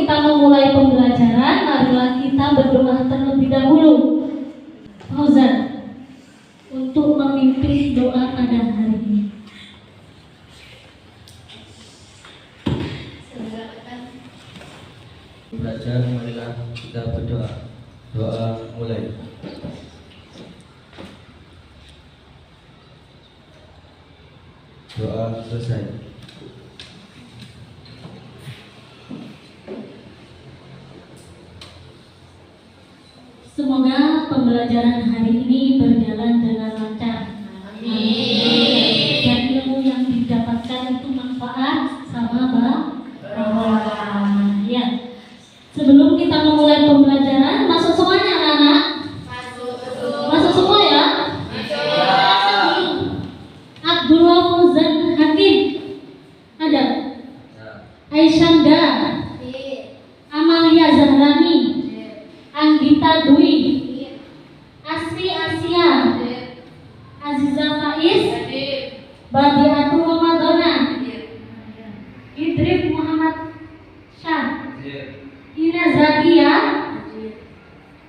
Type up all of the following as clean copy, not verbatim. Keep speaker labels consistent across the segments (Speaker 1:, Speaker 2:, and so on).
Speaker 1: kita memulai pembelajaran, marilah kita berdoa terlebih dahulu. Fauzan, untuk memimpin doa pada hari ini.
Speaker 2: Belajar, marilah kita berdoa. Doa mulai. Doa selesai.
Speaker 1: Semoga pembelajaran hari ini berjalan dengan lancar.
Speaker 3: Amin.
Speaker 1: Dan ilmu yang didapatkan itu manfaat sama barokah. Ya. Sebelum kita memulai pembelajaran, masuk semuanya anak-anak? Masuk semua ya? Abdullah Fauzan Hakim. Ada? Aisyanda. Amalia Zahrani. Anggita Dwi. Asri Asia. Aziza Faiz. Badiatul Ramadana. Idris Muhammad Syah. Ina Zakia.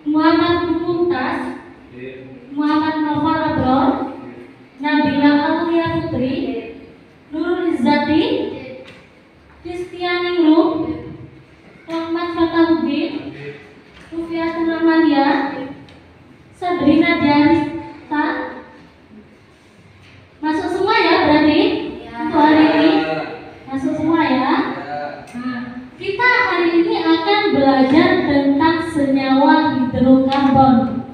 Speaker 1: Muhammad Mumtaz. Muhammad Nofal Abror. Nabila Aulia Putri. Nurul Izzati. Kristiani Rum. Muhammad Fatahuddin. Rufiatul Amalia. Sabrina Diarista. Masuk semua ya berarti? Untuk hari ini masuk semua ya. Nah, kita hari ini akan belajar tentang senyawa hidrokarbon.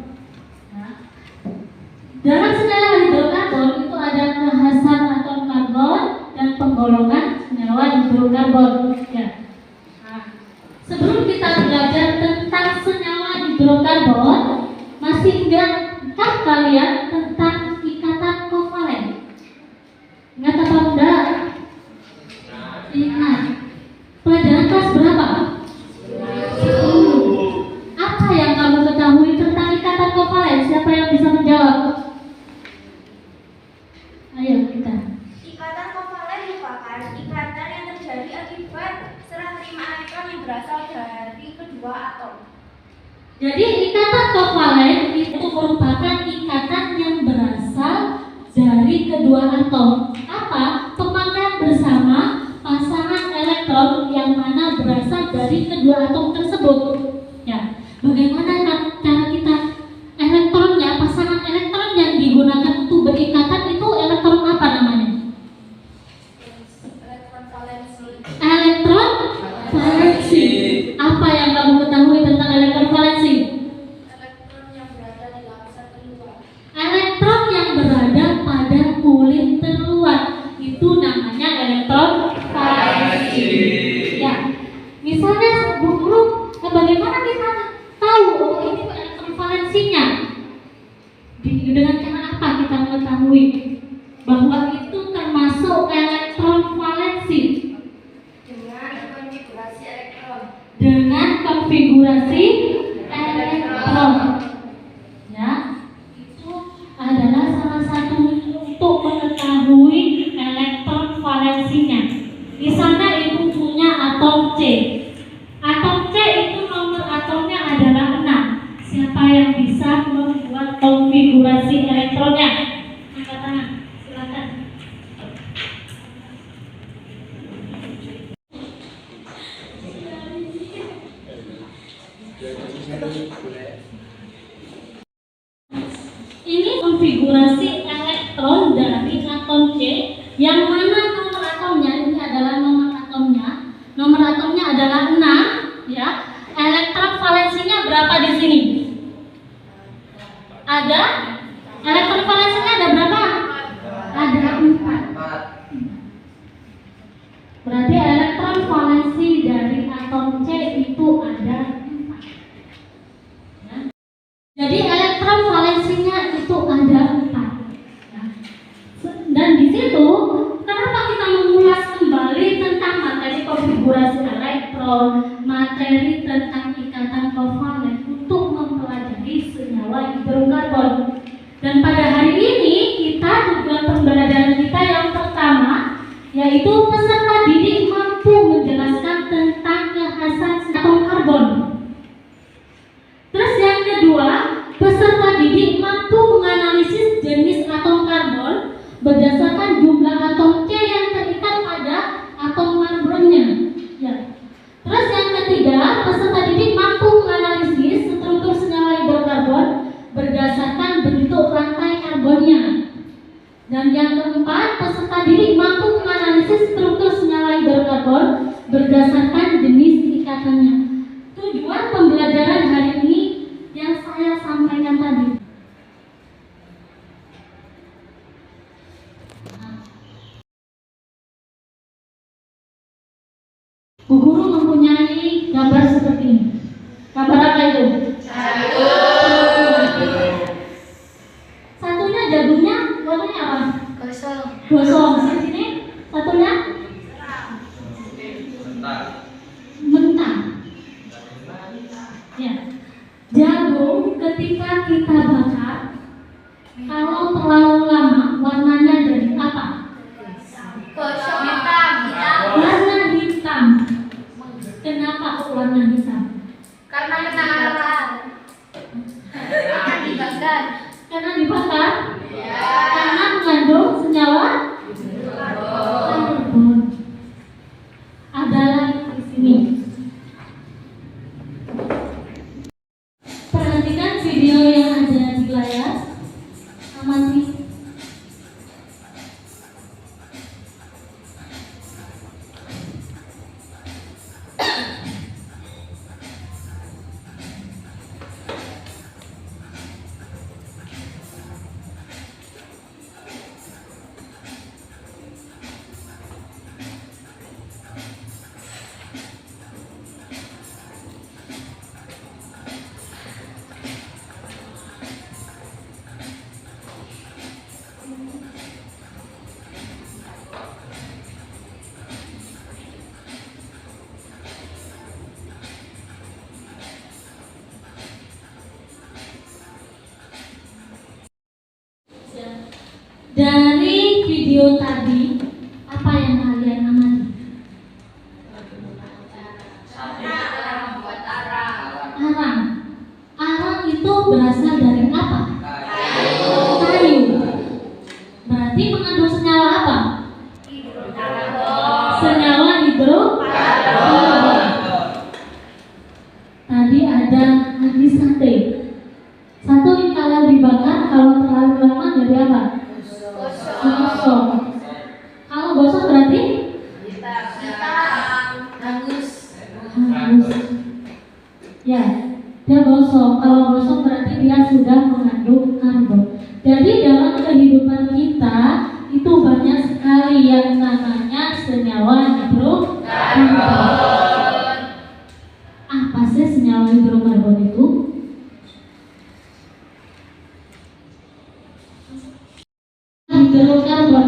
Speaker 1: Nah, dalam senyawa hidrokarbon itu ada kekhasan atom karbon dan penggolongan senyawa hidrokarbon. Ya. Nah, sebelum kita belajar tentang senyawa hidrokarbon, masih ingatkah kalian tentang ikatan kovalen? Ingat apa enggak? Ingat. Pelajaran kelas berapa? 10. Apa yang kamu ketahui tentang ikatan kovalen? Siapa yang bisa menjawab? Ayo kita.
Speaker 3: Ikatan kovalen merupakan ikatan yang terjadi akibat serah terima elektron yang berasal dari kedua atom.
Speaker 1: Jadi ikatan kovalen itu merupakan ikatan yang berasal dari kedua atom. Apa? Pemakaian bersama pasangan elektron yang mana berasal dari kedua atom tersebut. Ya, bagaimana cara kita elektronnya, pasangan elektron yang digunakan untuk berikatan itu elektron apa namanya?
Speaker 3: Elektron valensi.
Speaker 1: Elektron valensi. Apa yang kamu ketahui tentang elektron valensi?
Speaker 3: Elektron yang berada di lapisan terluar.
Speaker 1: Elektron yang berada pada kulit terluar itu namanya elektron valensi. Ya, misalnya Bu Guru, bagaimana kita tahu ini elektron valensinya? Dengan cara apa kita mengetahui bahwa itu termasuk elektron valensi?
Speaker 3: Dengan konfigurasi elektron.
Speaker 1: Dengan konfigurasi elektron. Ya, itu adalah salah satu untuk mengetahui elektron valensinya. Di sana ibu punya atom C. Atom C itu nomor atomnya adalah 6. Siapa yang bisa membuat konfigurasi elektronnya? Angkat tangan, silakan. Ini konfigurasi elektron dari atom C, yang mana nomor atomnya ini adalah nomor atomnya. Nomor atomnya adalah 6, ya. Elektron valensinya berapa di sini? Ada? Elektron valensinya ada berapa? Ada 4. Berarti elektron valensi dari atom C itu ada 4. Ya. Jadi elektron valensinya itu ada 4. Ya. Dan di situ kenapa kita mengulas kembali tentang materi konfigurasi elektron, materi tentang ikatan kovalen untuk mempelajari senyawa hidrokarbon. Dan pada hari ini kita tujuan pembelajaran kita yang pertama yaitu peserta didik mampu menjelaskan tentang kekhasan berdasarkan jenis ikatannya. Tujuan pembelajaran hari ini yang saya sampaikan tadi. Bu Guru mempunyai gambar seperti ini. Gambar apa itu? Satunya jagungnya warnanya apa? Gosong. Di sini satunya mentah. Ya. Jagung ketika kita bakar, kalau terlalu lama warnanya jadi apa? Warna hitam. Kenapa kok warna hitam?
Speaker 3: Karena dibakar.
Speaker 1: Karena dibakar? Karena mengandung senyawa karbon. Ada lagi di sini. Perhatikan video yang ada di layar. Amati. Dari video tadi, apa yang kalian amati? Arang. Arang itu berasal dari apa? Kayu. Berarti mengandung senyawa apa? Senyawa hidrokarbon. Tadi ada lagi sate. Satu kalau dibakar, kalau terlalu lama jadi apa? Gosong. Kalau gosong berarti hangus. Ya, dia gosong. Kalau gosong berarti dia sudah mengandung karbon. Jadi dalam kehidupan kita itu banyak sekali yang namanya senyawa hidrokarbon. Apa sih senyawa hidrokarbon itu? Hidrokarbon.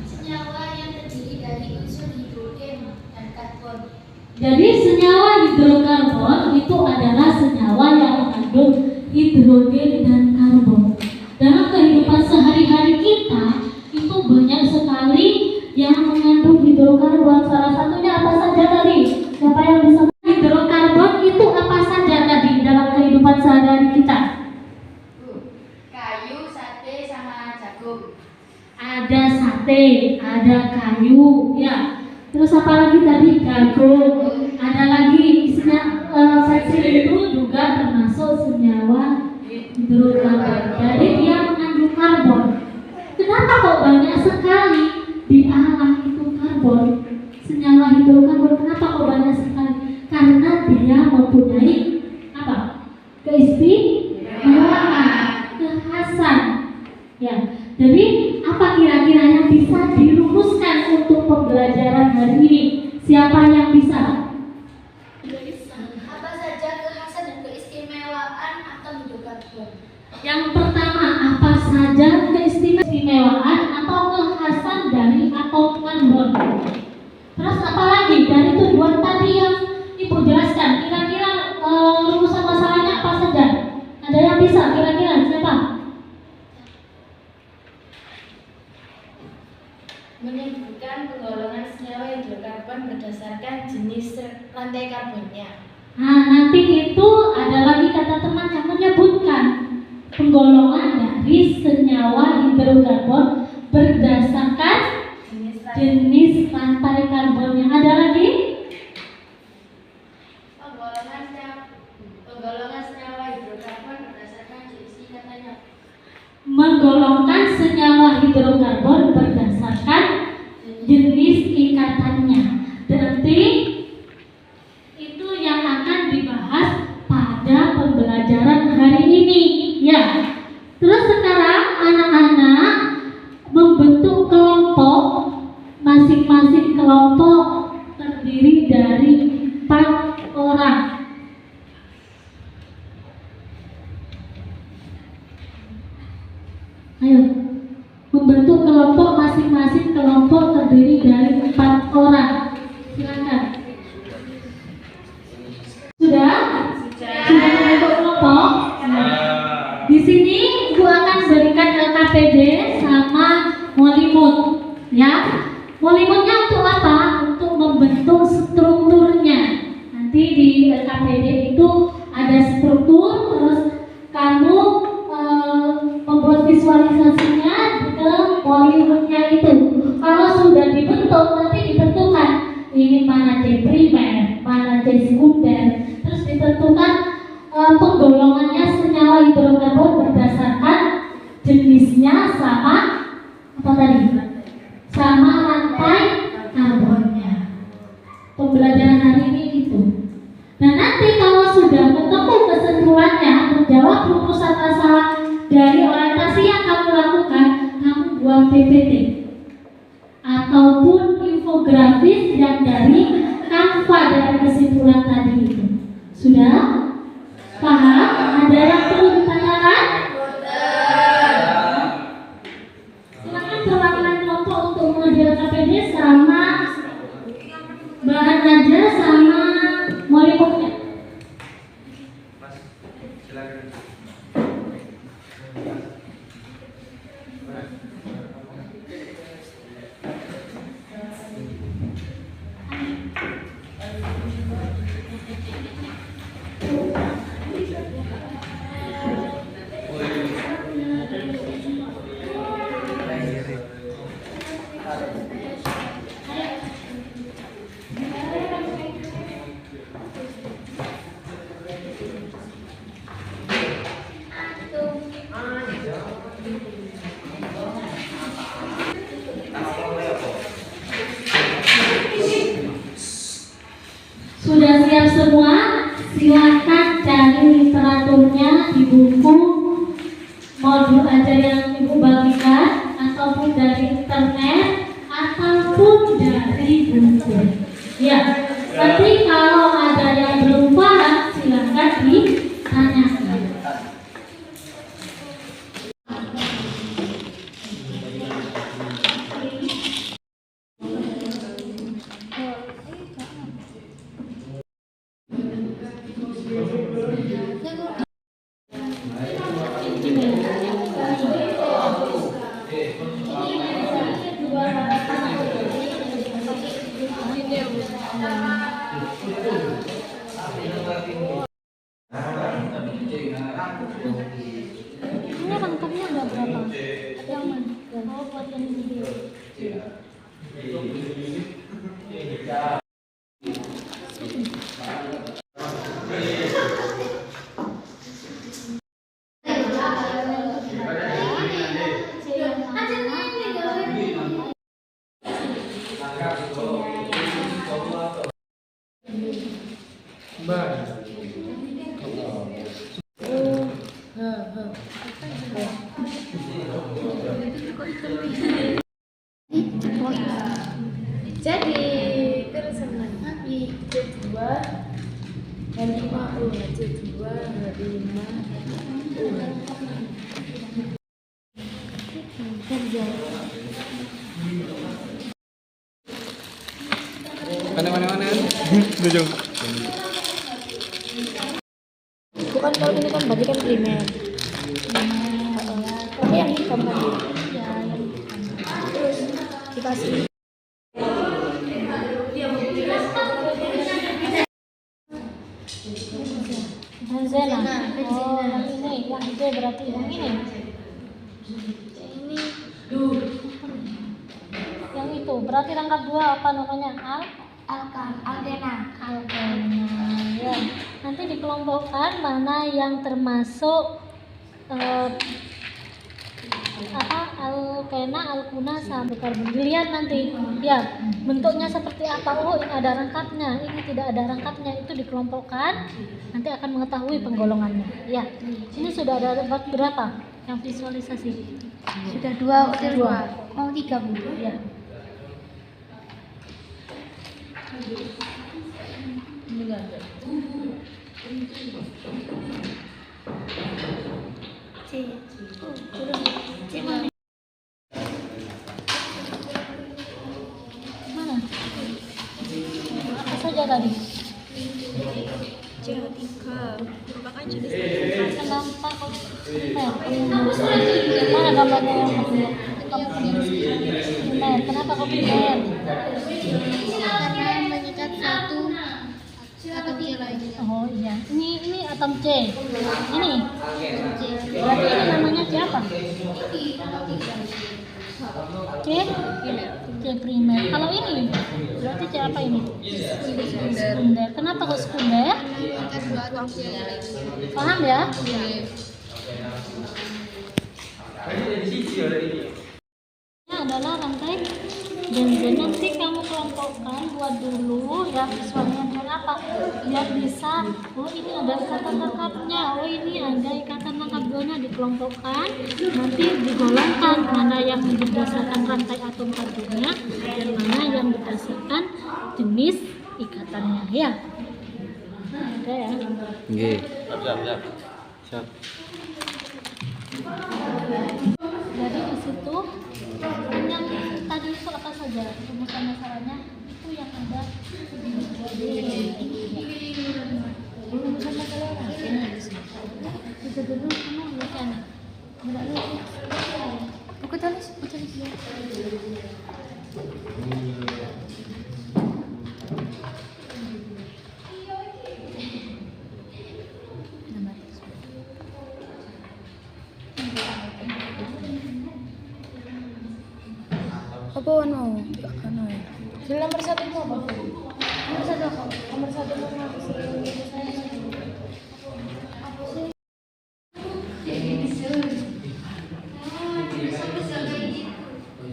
Speaker 3: Senyawa yang terdiri dari unsur hidrogen dan karbon.
Speaker 1: Jadi senyawa hidrokarbon itu adalah senyawa yang mengandung hidrogen dan karbon. Dalam kehidupan sehari-hari kita itu banyak sekali yang mengandung hidrokarbon. Salah satunya apa saja tadi? Siapa yang bisa? Hidrokarbon itu apa saja tadi dalam kehidupan sehari-hari kita?
Speaker 3: Kayu, sate, sama jagung.
Speaker 1: Ada sate, ada kayu, ya. Terus apa lagi tadi? Jagung. Ada lagi isinya pensil itu juga termasuk senyawa hidrokarbon. Jadi dia mengandung karbon. Kenapa kok banyak sekali di alam itu karbon? Senyawa hidrokarbon kenapa kok banyak sekali? Karena dia mempunyai apa? Keistimewaan, kekhasan. Ya. Jadi apa kira-kira yang bisa dirumuskan untuk pembelajaran hari ini? Siapa yang bisa?
Speaker 3: Apa saja kekhasan dan keistimewaan atom hidrokarbon?
Speaker 1: Yang pertama, apa saja keistimewaan atau kekhasan dari atom karbon? Terus apa lagi dari tujuan tadi yang Ibu jelaskan? Kira-kira rumusan masalahnya apa saja? Ada yang bisa? Kira-kira siapa?
Speaker 3: Menyebutkan penggolongan senyawa hidrokarbon berdasarkan jenis rantai karbonnya.
Speaker 1: Nah, nanti itu ada lagi kata teman yang menyebutkan penggolongan dari senyawa hidrokarbon berdasarkan jenis rantai karbonnya. Ada lagi?
Speaker 3: Penggolongan senyawa hidrokarbon berdasarkan jenis ikatannya.
Speaker 1: Menggolongkan senyawa hidrokarbon berdasarkan jenis ikatannya. masing-masing kelompok terdiri dari 4 orang. Ayo, membentuk kelompok masing-masing kelompok terdiri dari 4 orang. Silakan. Sudah? Sudah membentuk kelompok? Di sini Ibu akan berikan LKPD sama Molimut, ya. Molimutnya untuk apa? Untuk membentuk strukturnya. Nanti di LKPD itu ada struktur, terus kamu membuat visualisasinya ke Molimutnya itu. Kalau sudah dibentuk, nanti ditentukan ini mana C primer, mana C sekunder, terus ditentukan penggolongannya senyawa hidrokarbon berdasarkan jenisnya sama apa tadi? Sama rantai karbonnya. Pembelajaran hari ini itu. Nah, nanti kalau sudah ketemu kesimpulannya, menjawab rumusan masalah dari orientasi yang kamu lakukan, kamu buat PPT ataupun infografis yang dari Canva dari kesimpulan tadi itu. Sudah? Paham? Ada yang perlu ditanyakan? Silakan perwakilan kelompok untuk mengambil KPD sama bahan aja sama Molimutnya. Sudah siap semua? Silakan cari literaturnya di buku modul ajar yang Ibu bagikan, ataupun dari internet, ataupun dari buku. Ya, nanti kalau ada yang belum paham, silakan ditanyakan. Ini rangkapnya ada berapa? Yang mana? Oh, buat yang video.
Speaker 3: Jadi kerusakan api C2 H5O C2 H5O.
Speaker 4: Mana? Dujung.
Speaker 3: Bukan, kalau ini kan berarti kan primer. Tapi yang hitam tadi. Ya, yang hitam. Terus dikasih.
Speaker 1: Benzena. Oh, yang ini, yang D berarti yang ini.
Speaker 3: Ini
Speaker 1: Yang itu berarti rangkap 2 apa namanya?
Speaker 3: Aldena.
Speaker 1: Ya. Nanti dikelompokkan mana yang termasuk alkena, alkuna, sama karbon. Dilihat nanti, ya bentuknya seperti apa. Oh, ini ada rangkapnya, ini tidak ada rangkapnya. Itu dikelompokkan, nanti akan mengetahui penggolongannya. Ya, ini sudah ada berapa yang visualisasi?
Speaker 3: Sudah 2 mau 3 Bu.
Speaker 1: Ya. Ini nggak ada.
Speaker 3: C. Oh, turun. C mana?
Speaker 1: Mana? Apa saja tadi?
Speaker 3: C3 merupakan jenis
Speaker 1: Kenapa kok primer? Mana gambarnya yang primer? Primer. Kenapa kok primer?
Speaker 3: karena mengikat satu atom C lainnya.
Speaker 1: Oh iya. Ini atom C. Ini. Berarti ini namanya C apa? C? C primer. Kalau ini berarti C apa ini? Sekunder. Kenapa kok sekunder?
Speaker 3: Mengikat dua atom C lainnya.
Speaker 1: Paham ya? Ini adalah rantai benzen. Nanti kamu kelompokkan, buat dulu ya visualnya biar apa? Biar bisa, oh ini ada ikatan lengkapnya, oh ini ada ikatan lengkap duanya, dikelompokkan, nanti digolongkan mana yang berdasarkan rantai atom karbonnya dan mana yang berdasarkan jenis ikatannya ya. Ada ya.
Speaker 2: Nggih. Siap. Siap.
Speaker 1: Jadi di situ yang tadi itu apa saja rumusan masalahnya itu yang ada rumusan masalahnya. Itu dulu kamu baca nih. Buku tulis.
Speaker 3: Apa mau?
Speaker 1: Nomor satu itu apa? Nomor satu apa? Nomor satu nomor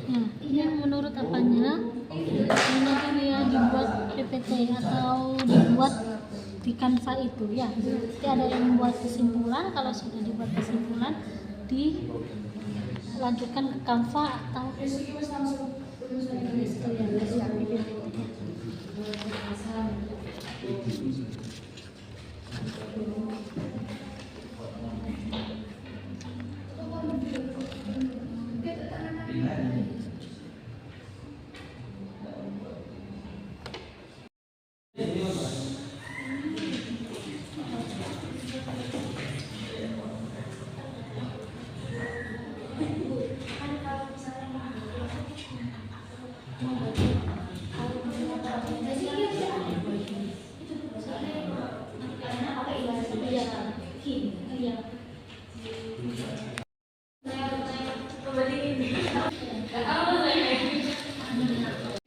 Speaker 1: Nah, ini menurut apanya? Nanti dia dibuat PPT atau dibuat di Canva itu ya. Nanti ada yang membuat kesimpulan. Kalau sudah dibuat kesimpulan, dilanjutkan ke Canva atau itu ya, PPT.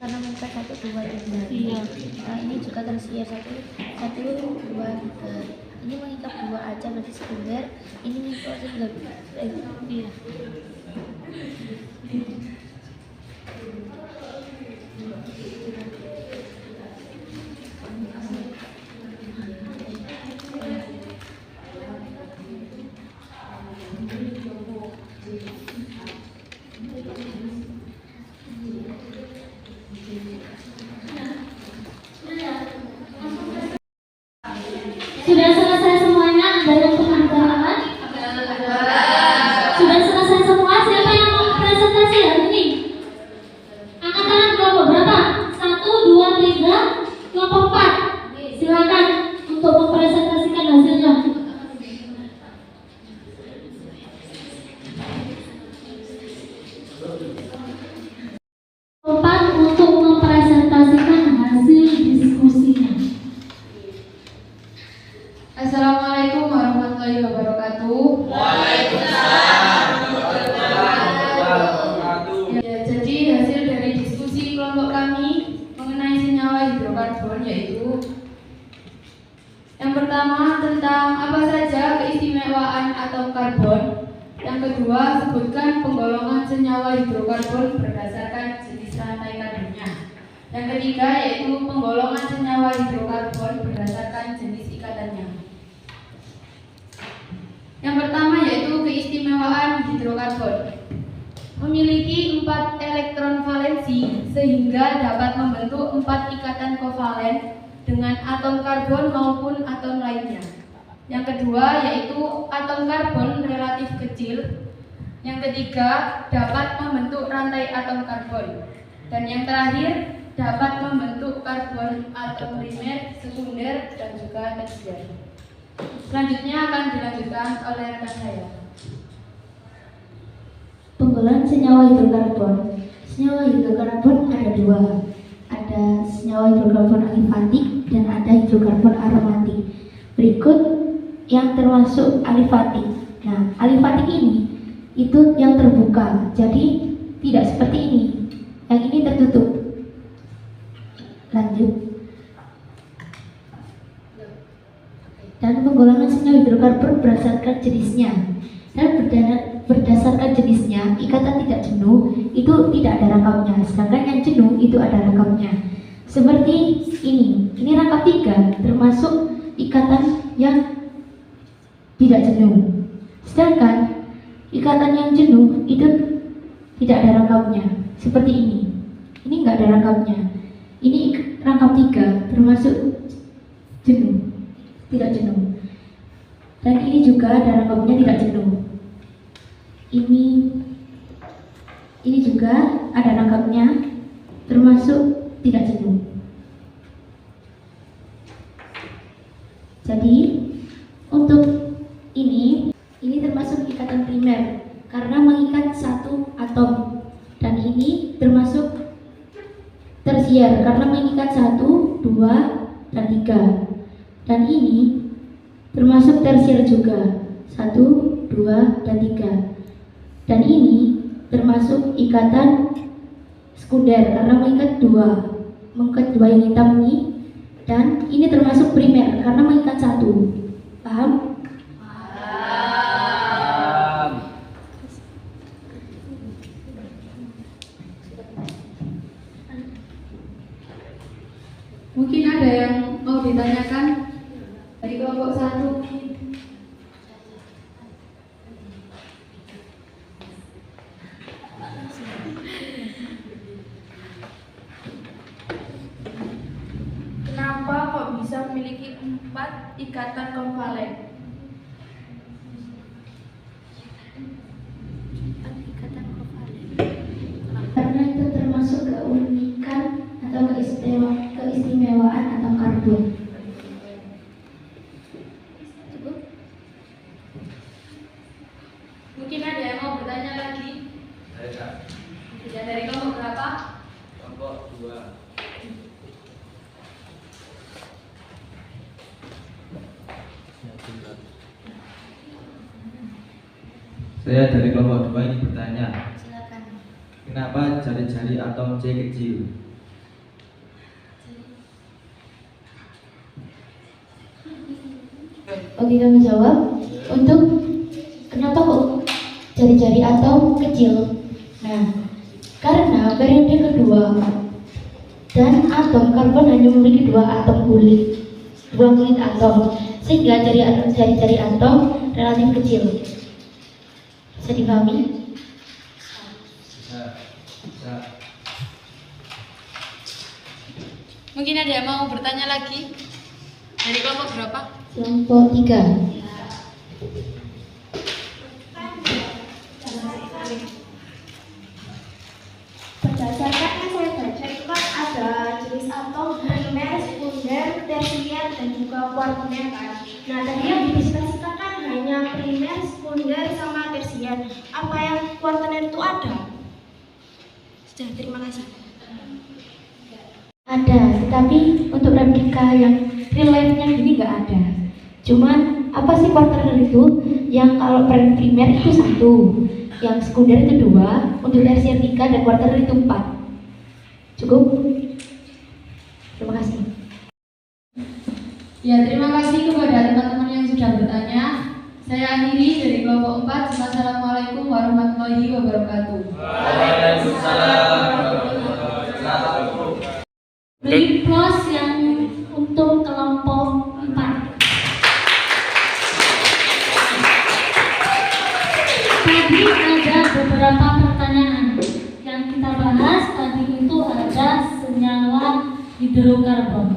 Speaker 3: Karena mengikat 1, 2, 3.
Speaker 1: Iya.
Speaker 3: Nah, ini juga tersier 1, 2, 3. Ini mengikat 2 aja berarti sekunder. Ini mengikat 3.
Speaker 1: Iya. Sudah selesai semuanya? Ada yang perlu ditambahkan? Sudah selesai semua? Siapa yang mau presentasi hari ini? Angkat tangan kelompok berapa? 1, 2, 3, kelompok 4. Silakan untuk mempresentasikan hasilnya. Kelompok 4 untuk mempresentasikan hasil diskusinya.
Speaker 5: Assalamualaikum warahmatullahi wabarakatuh. Ya, jadi hasil dari diskusi kelompok kami mengenai senyawa hidrokarbon yaitu yang pertama tentang apa saja keistimewaan atom karbon. Yang kedua, sebutkan penggolongan senyawa hidrokarbon berdasarkan jenis rantai karbonnya. Yang ketiga yaitu penggolongan senyawa hidrokarbon berdasarkan jenis ikatannya. Yang pertama yaitu keistimewaan hidrokarbon. Memiliki 4 elektron valensi sehingga dapat membentuk 4 ikatan kovalen kovalen dengan atom karbon maupun atom lainnya. Yang kedua yaitu atom karbon relatif kecil. Yang ketiga dapat membentuk rantai atom karbon. Dan yang terakhir dapat membentuk karbon atom primer, sekunder, dan juga tersier. Selanjutnya akan dilanjutkan oleh rekan saya.
Speaker 6: Penggolongan senyawa hidrokarbon. Senyawa hidrokarbon ada dua. Ada senyawa hidrokarbon alifatik dan ada hidrokarbon aromatik. Berikut yang termasuk alifatik. Nah, alifatik ini itu yang terbuka, jadi tidak seperti ini. Yang ini tertutup. Lanjut. Dan penggolongan senyawa hidrokarbon berdasarkan jenisnya. Dan berdasarkan jenisnya, ikatan tidak jenuh itu tidak ada rangkapnya, sedangkan yang jenuh itu ada rangkapnya. Seperti ini rangkap 3 termasuk ikatan yang tidak jenuh. Sedangkan ikatan yang jenuh itu tidak ada rangkapnya, seperti ini nggak ada rangkapnya. Ini rangkap 3 termasuk jenuh, tidak jenuh. Dan ini juga ada rangkapnya tidak jenuh. Ini juga ada rangkapnya termasuk tidak jenuh. Jadi untuk ini termasuk ikatan primer karena mengikat satu atom, dan ini termasuk tersier karena mengikat 1, 2, dan 3. Dan ini termasuk tersier juga 1, 2, dan 3. Dan ini termasuk ikatan sekunder karena mengikat 2 yang hitam ini. Dan ini termasuk primer karena mengikat 1. Paham?
Speaker 5: Mungkin ada yang mau ditanyakan dari kelompok 1.
Speaker 3: Kenapa kok bisa memiliki 4 ikatan kovalen?
Speaker 6: Karena itu termasuk keunikan atau keistimewaan atom karbon.
Speaker 5: Mungkin ada yang mau bertanya lagi? Tidak, dari kelompok berapa?
Speaker 2: Kelompok 2. Saya dari kelompok 2 ini bertanya.
Speaker 6: Silakan.
Speaker 2: Kenapa jari-jari atom C kecil?
Speaker 6: Oke, kami jawab. Untuk kenapa kok jari-jari atom kecil? Nah, karena periode kedua dan atom karbon hanya memiliki 2 kulit atom, sehingga jari-jari atom relatif kecil. Bisa dipahami?
Speaker 2: Bisa.
Speaker 5: Mungkin ada yang mau bertanya lagi? Dari kelompok berapa?
Speaker 6: Kelompok 3.
Speaker 3: Berdasarkan yang saya baca itu kan ada jenis atom primer, sekunder, tersier, dan juga kuarter kan. Nah tadi yang didiskusikan kan hanya primer, sekunder, sama tersier. Apa yang kuarter itu ada? Sudah, terima kasih.
Speaker 6: Ada, tetapi untuk replika yang real life-nya gini nggak ada. Cuman apa sih kuarter itu? Yang kalau primer itu 1, yang sekunder itu 2, untuk tersier 3, dan kuarter itu 4. Cukup? Terima kasih.
Speaker 5: Ya, terima kasih kepada teman-teman yang sudah bertanya. Saya akhiri dari kelompok 4. Wassalamualaikum warahmatullahi wabarakatuh.
Speaker 1: Beri plus yang untuk kelompok 4. Tadi ada beberapa pertanyaan yang kita bahas. Tadi itu ada senyawa hidrokarbon.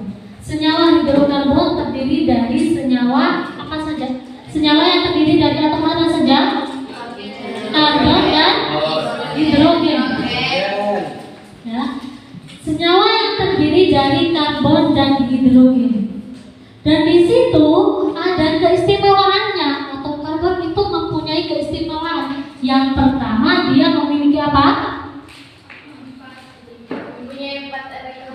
Speaker 1: Senyawa hidrokarbon terdiri dari senyawa apa saja? Senyawa yang terdiri dari atom mana saja? Karbon dan hidrogen. Ya. Senyawa yang terdiri dari karbon dan hidrogen. Dan di situ ada keistimewaannya. Atom karbon itu mempunyai keistimewaan. Yang pertama, dia memiliki apa?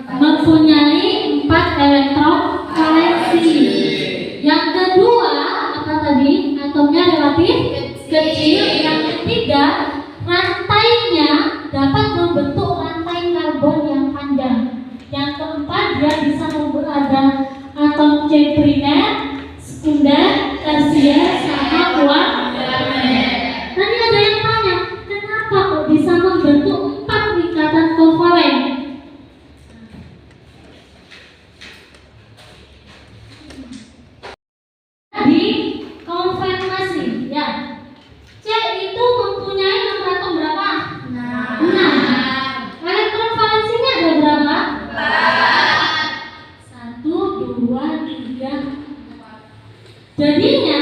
Speaker 1: Mempunyai 4 elektron valensi. Yang kedua, apa tadi? Atomnya relatif kecil. Yang ketiga, rantainya dapat membentuk rantai karbon yang panjang. Yang keempat, dia bisa ada atom C primer, sekunder, tersier, sama kuarter. Tadi ada yang tanya, kenapa kok bisa membentuk 4 ikatan kovalen? Di konfirmasi, ya. C itu mempunyai nomor atom berapa? 6. Elektron valensinya ada berapa? 1, 2, 3. Jadinya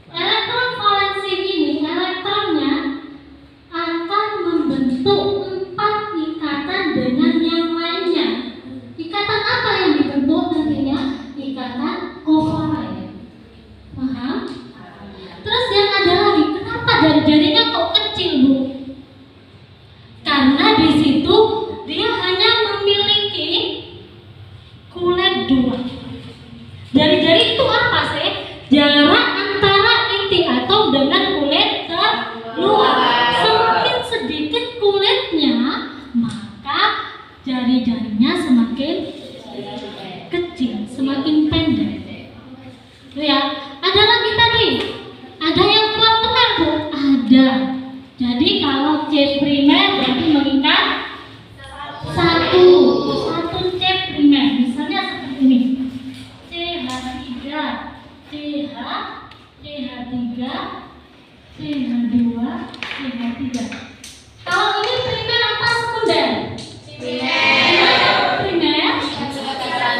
Speaker 1: elektron valensi ini, elektronnya akan membentuk 4 ikatan dengan yang lainnya. Ikatan apa yang dibentuk nantinya? Ikatan kovalen. Paham? Terus yang ada lagi, kenapa jari-jarinya kok kecil, Bu? Karena di situ dia hanya memiliki kulit 2. Jari-jari itu apa sih? Jarak antara inti atom dengan kulit terluar. Semakin sedikit kulitnya, maka jari-jarinya semakin kecil, semakin pendek. Itu ya. Ada lagi tadi. Ada yang kuarter, Bu? Ada. Jadi kalau C primer berarti mengikat 1 C primer. Misalnya seperti ini. CH3, CH, CH3, CH2, CH3. Kalau ini primer apa sekunder? Primer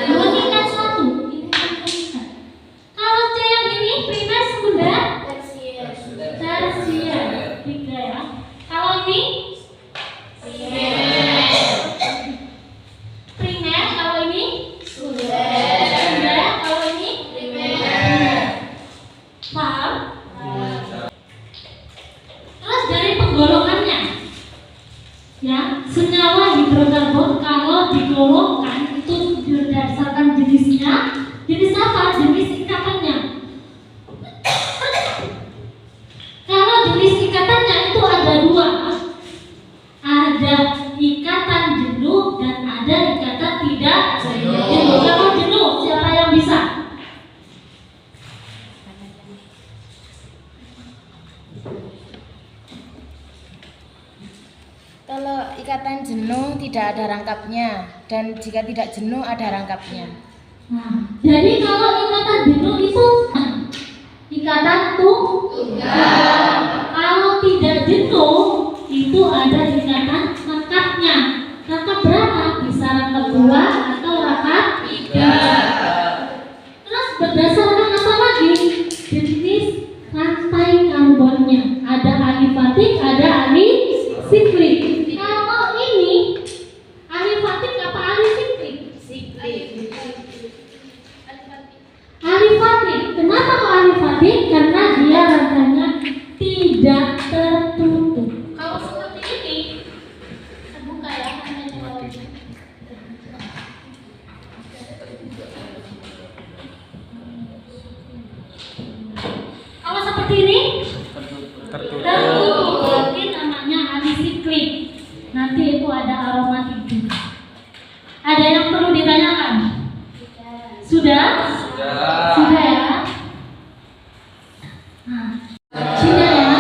Speaker 1: mengikat 1. Ini mengikat. Kalau C yang ini primer sekunder? Tersier. 3 ya. Kalau ini primer, kalau ini sekunder, kalau ini paham? Terus dari penggolongannya, ya, senyawa hidrokarbon kalau digolongkan itu berdasarkan jenisnya. Jenis apa? Jenis ikatannya. Kalau jenis ikatannya itu ada 2. Ada ikatan jenuh dan ada ikatan tidak jenuh. Kalau jenuh, siapa yang bisa?
Speaker 7: Kalau ikatan jenuh tidak ada rangkapnya, dan jika tidak jenuh ada rangkapnya.
Speaker 1: Nah, jadi kalau ikatan jenuh itu ikatan tunggal. Kalau tidak jenuh itu ada ikatan rangkapnya. Rangkap berapa? Bisa rangkap 2 atau rangkap 3. Terus berdasarkan apa lagi? Jenis rantai karbonnya. Ada alifatik, ada alisiklik. Kalau ini alifatik apa alisiklik? Alifatik. Kenapa kok alifatik? Karena dia rantainya tidak tertutup. Kalau seperti ini, terbuka ya. Kalau seperti ini, tertutup. Berarti namanya alisiklik. Nanti itu ada aromatik juga. Ada yang perlu ditanyakan? Sudah? Sudah ya? Nah, sudah ya?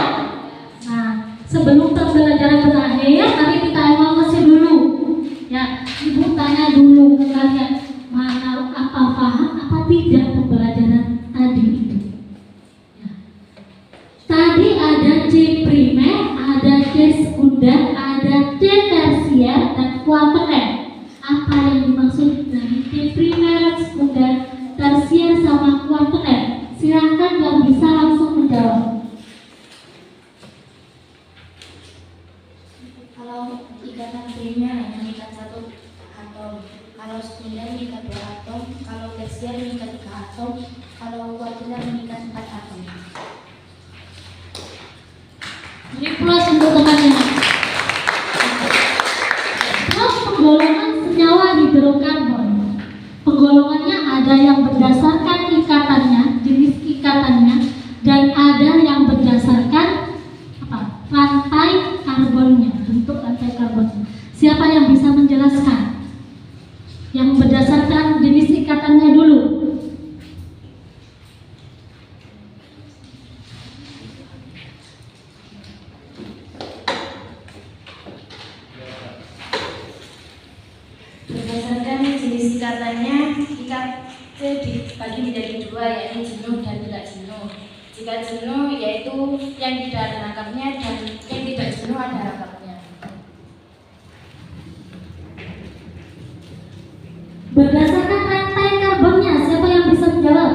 Speaker 1: Nah, sebelum pembelajaran berakhir, tadi kita evaluasi dulu. Ya, Ibu tanya dulu ke kalian, mana apa paham, apa tidak pembelajaran tadi itu. Ya. Tadi ada C primer, ada C sekunder, ada C tersier, dan kuarter. Apa yang dimaksud dari C primer
Speaker 6: sekunder mengikat 2 atom, kalau tersier mengikat 3 atom, kalau kuartiner mengikat 4 atom.
Speaker 1: Ini plus untuk temannya. Terus penggolongan senyawa hidrokarbon. Penggolongannya ada yang berdasarkan ikatannya, jenis ikatannya, dan ada yang berdasarkan rantai karbonnya, bentuk rantai karbonnya. Siapa yang bisa menjelaskan? Yang berdasarkan jenis ikatannya dulu.
Speaker 7: Berdasarkan jenis ikatannya, ikat dibagi menjadi 2, yaitu jenuh dan tidak jenuh. Jika jenuh yaitu yang tidak ada rangkapnya dan yang tidak jenuh ada rangkapnya.
Speaker 1: Berdasarkan rantai karbonnya, siapa yang bisa menjawab?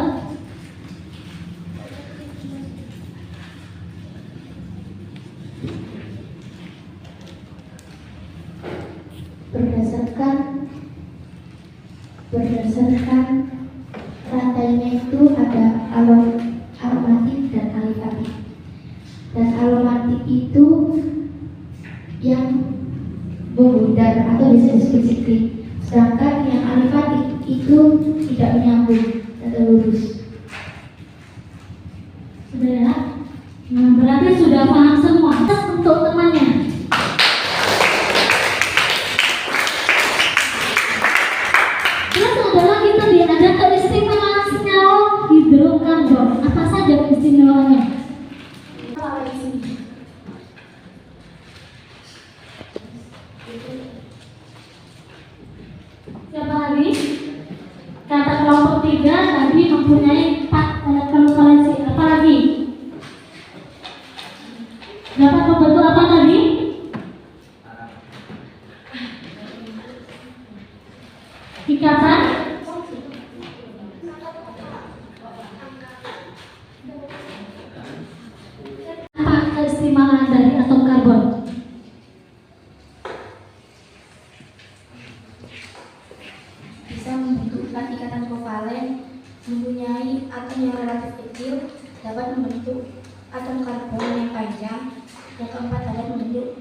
Speaker 6: Berdasarkan rantainya itu ada aromatik dan alifatik. Dan aromatik itu yang membundar atau bisa disebut siklik. Sedangkan yang alifatik itu tidak menyambung atau lurus.
Speaker 1: Sudah ya? Nah, berarti sudah paham semua. Untuk temannya. Terus ada lagi tadi, ada keistimewaan senyawa hidrokarbon. Apa saja keistimewaannya? Siapa lagi? Kata kelompok 3 tadi mempunyai 4 valensi. Apa lagi? Dapat membentuk apa tadi? Ikatan. Apa keistimewaan dari atom karbon?
Speaker 6: Bisa membentuk ikatan kovalen, mempunyai atom yang relatif kecil, dapat membentuk atom karbon yang panjang. Yang keempat dapat membentuk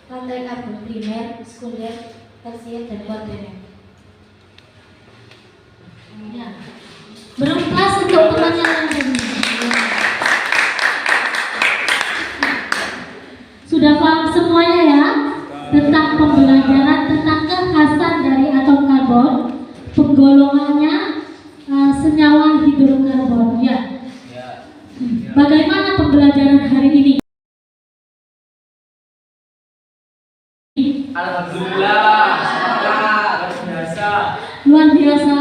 Speaker 6: rantai karbon primer, sekunder, tersier, dan kuartiner.
Speaker 1: Ya. Belum kelas untuk temannya yang lain. Sudah paham semuanya ya tentang pembelajaran tentang kekhasan dari atom karbon, penggolongannya, senyawa hidrokarbon. Ya. Bagaimana pembelajaran hari ini?
Speaker 2: Alhamdulillah, luar biasa.
Speaker 1: Luar biasa.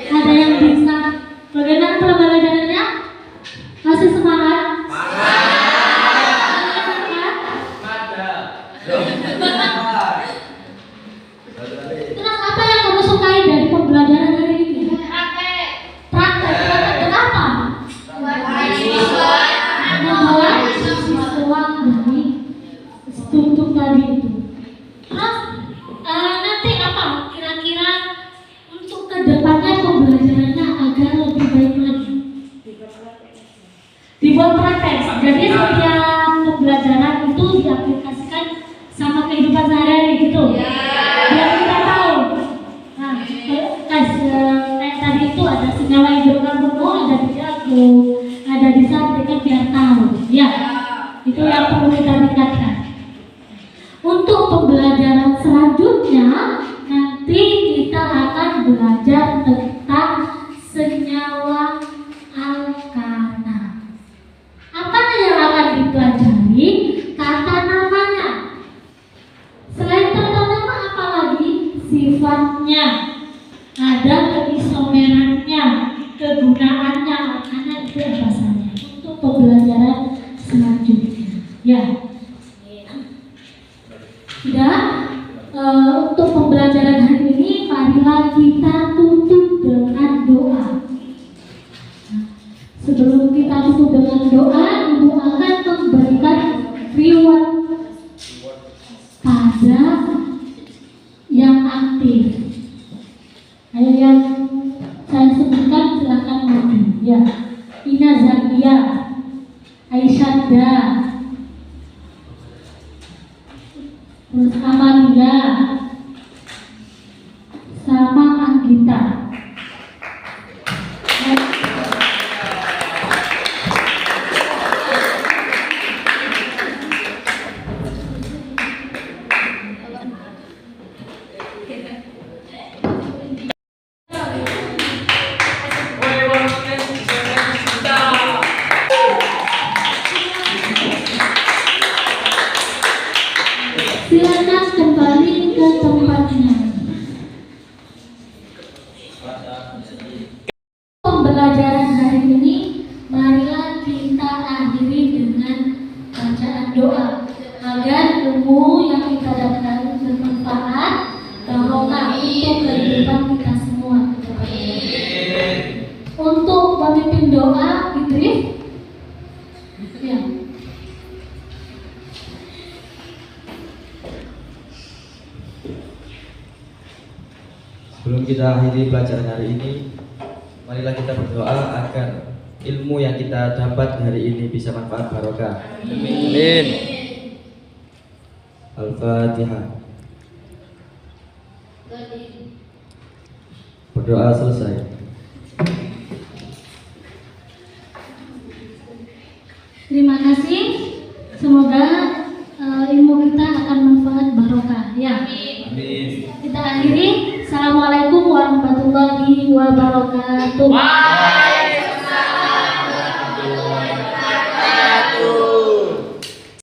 Speaker 1: Ada yang bisa. Bagaimana pembelajarannya? Masih semangat? Terus apa yang kamu sukai dari pembelajaran hari ini? Praktek. Kenapa? Membuat siswa dari struktur tadi itu. Terus nanti apa? Kira-kira untuk kedepannya pembelajarannya agar lebih baik lagi. Dibuat praktek. Jadi setiap pembelajaran itu diaplikasikan sama kehidupan sehari-hari gitu. Biar kita tahu. Nah, kayak tadi itu ada senyawa hidrokarbon, ada di jagung, ada di sate, kan biar tahu. Ya, itu yang perlu kita tingkatkan. Untuk pembelajaran selanjutnya, nanti kita akan belajar tentang senyawa alkana. Apa yang akan dipelajari? Kata namanya. Selain kata nama, apa lagi? Sifatnya. Ada keisomerannya, kegunaannya, alkana itu apa saja. Untuk pembelajaran selanjutnya. Ya. Sudah. Untuk pembelajaran hari ini, marilah kita tutup dengan doa. Sebelum kita tutup dengan doa, Ibu akan memberikan reward pada yang aktif. Ayo yang saya sebutkan silakan maju. Ya, Ina Zakia, Aisyada, terus Amalia, sama Anggita. Silakan kembali ke tempatnya. Pembelajaran hari ini, marilah kita akhiri dengan bacaan doa agar ilmu yang kita dapat bermanfaat barokah untuk kehidupan kita semua. Untuk memimpin doa, Idris, ya.
Speaker 2: Sebelum kita akhiri pelajaran hari ini, marilah kita berdoa agar ilmu yang kita dapat hari ini bisa manfaat barokah.
Speaker 4: Amin.
Speaker 2: Al-Fatihah. Berdoa selesai.
Speaker 1: Terima kasih. Semoga ilmu kita akan manfaat barokah. Ya.
Speaker 2: Amin.
Speaker 1: Kita akhiri. Assalamualaikum warahmatullahi wabarakatuh.